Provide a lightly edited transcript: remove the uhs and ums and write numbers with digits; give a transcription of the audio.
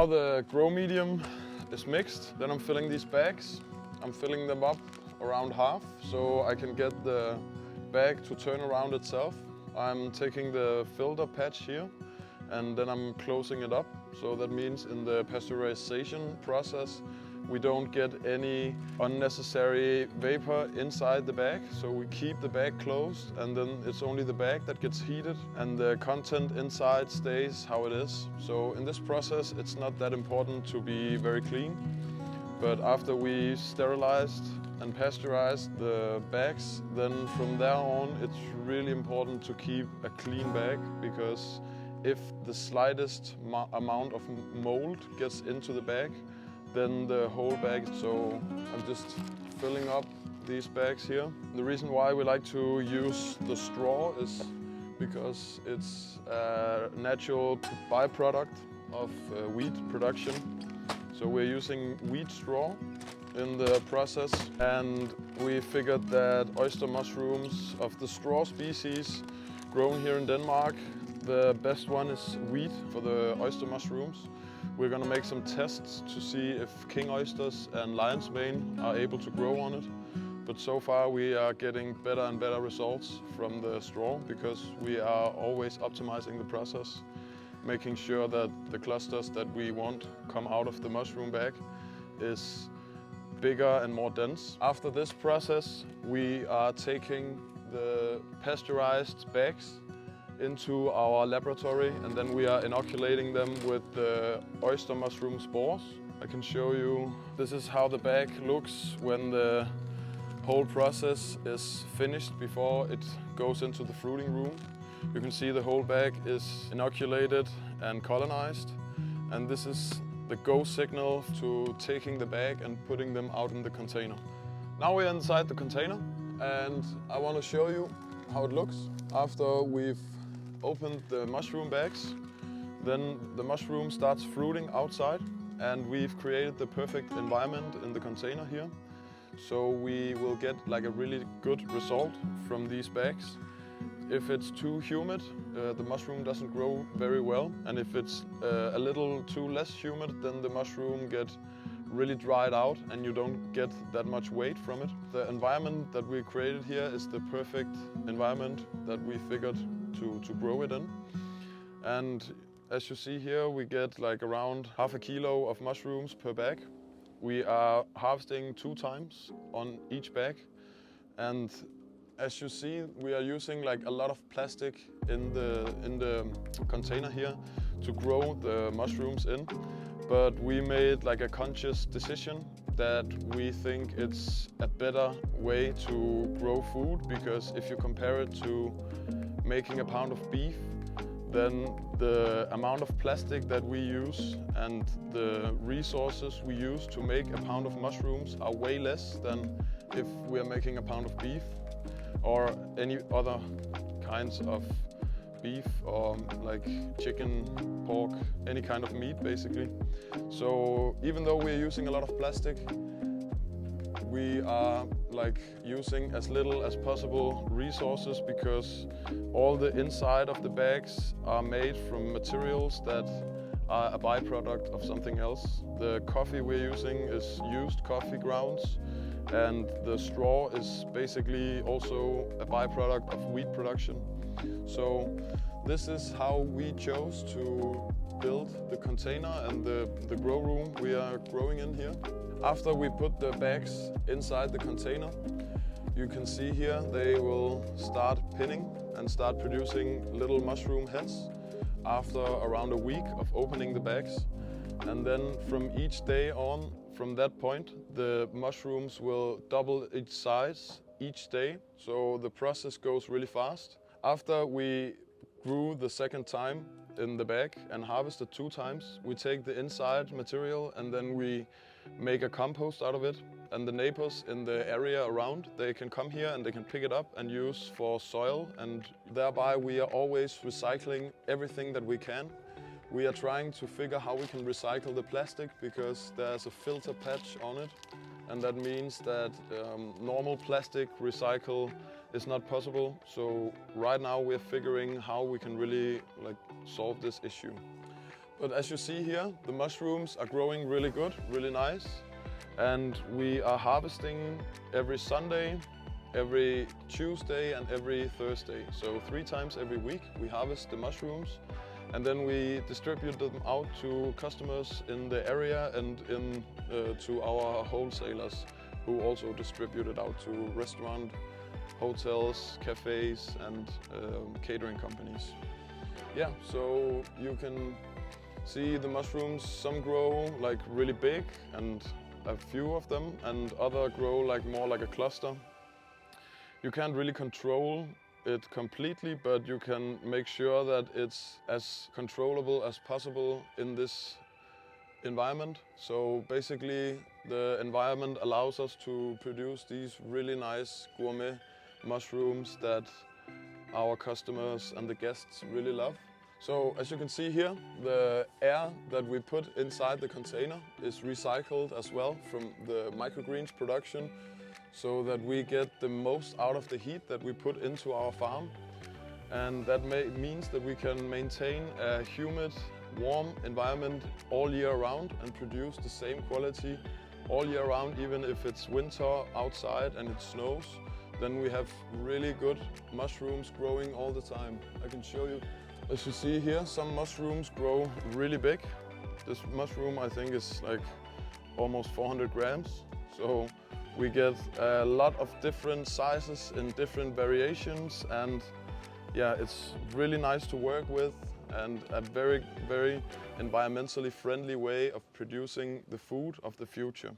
Now the grow medium is mixed. Then I'm filling these bags. I'm filling them up around half so I can get the bag to turn around itself. I'm taking the filter patch here and then I'm closing it up. So that means in the pasteurization process we don't get any unnecessary vapor inside the bag. So we keep the bag closed and then it's only the bag that gets heated and the content inside stays how it is. So in this process it's not that important to be very clean. But after we sterilized and pasteurized the bags, then from there on it's really important to keep a clean bag, because if the slightest amount of mold gets into the bag, then the whole bag. So I'm just filling up these bags here. The reason why we like to use the straw is because it's a natural byproduct of wheat production. So we're using wheat straw in the process, and we figured that oyster mushrooms of the straw species grown here in Denmark, the best one is wheat for the oyster mushrooms. We're gonna make some tests to see if king oysters and lion's mane are able to grow on it. But so far we are getting better and better results from the straw, because we are always optimizing the process, making sure that the clusters that we want come out of the mushroom bag is bigger and more dense. After this process, we are taking the pasteurized bags into our laboratory and then we are inoculating them with the oyster mushroom spores. I can show you, this is how the bag looks when the whole process is finished before it goes into the fruiting room. You can see the whole bag is inoculated and colonized, and this is the go signal to taking the bag and putting them out in the container. Now we're inside the container and I want to show you how it looks after we've opened the mushroom bags. Then the mushroom starts fruiting outside and we've created the perfect environment in the container here. So we will get like a really good result from these bags. If it's too humid, the mushroom doesn't grow very well. And if it's a little too less humid, then the mushroom gets really dried out and you don't get that much weight from it. The environment that we created here is the perfect environment that we figured to grow it in. And as you see here, we get like around half a kilo of mushrooms per bag. We are harvesting 2 times on each bag. And as you see, we are using like a lot of plastic in the container here to grow the mushrooms in. But we made like a conscious decision that we think it's a better way to grow food, because if you compare it to making a pound of beef, then the amount of plastic that we use and the resources we use to make a pound of mushrooms are way less than if we are making a pound of beef or any other kinds of beef or like chicken, pork, any kind of meat basically. So even though we're using a lot of plastic, we are like using as little as possible resources, because all the inside of the bags are made from materials that are a byproduct of something else. The coffee we're using is used coffee grounds, and the straw is basically also a byproduct of wheat production. So this is how we chose to build the container and the grow room we are growing in here. After we put the bags inside the container, you can see here they will start pinning and start producing little mushroom heads after around a week of opening the bags. And then from each day on, from that point, the mushrooms will double its size each day. So the process goes really fast. After we grew the second time in the bag and harvested 2 times, we take the inside material and then we make a compost out of it. And the neighbors in the area around, they can come here and they can pick it up and use for soil. And thereby we are always recycling everything that we can. We are trying to figure how we can recycle the plastic, because there's a filter patch on it. And that means that normal plastic recycle is not possible. So right now we're figuring how we can really solve this issue. But as you see here, the mushrooms are growing really good, really nice. And we are harvesting every Sunday, every Tuesday and every Thursday. So 3 times every week we harvest the mushrooms and then we distribute them out to customers in the area and to our wholesalers who also distribute it out to restaurants, hotels, cafes and catering companies. Yeah, so you can see the mushrooms, some grow like really big and a few of them, and other grow like more like a cluster. You can't really control it completely, but you can make sure that it's as controllable as possible in this environment. So basically the environment allows us to produce these really nice gourmet mushrooms that our customers and the guests really love. So as you can see here, the air that we put inside the container is recycled as well from the microgreens production, so that we get the most out of the heat that we put into our farm. And that means that we can maintain a humid, warm environment all year round and produce the same quality all year round, even if it's winter outside and it snows. Then we have really good mushrooms growing all the time. I can show you. As you see here, some mushrooms grow really big. This mushroom I think is like almost 400 grams. So we get a lot of different sizes in different variations, and yeah, it's really nice to work with and a very, very environmentally friendly way of producing the food of the future.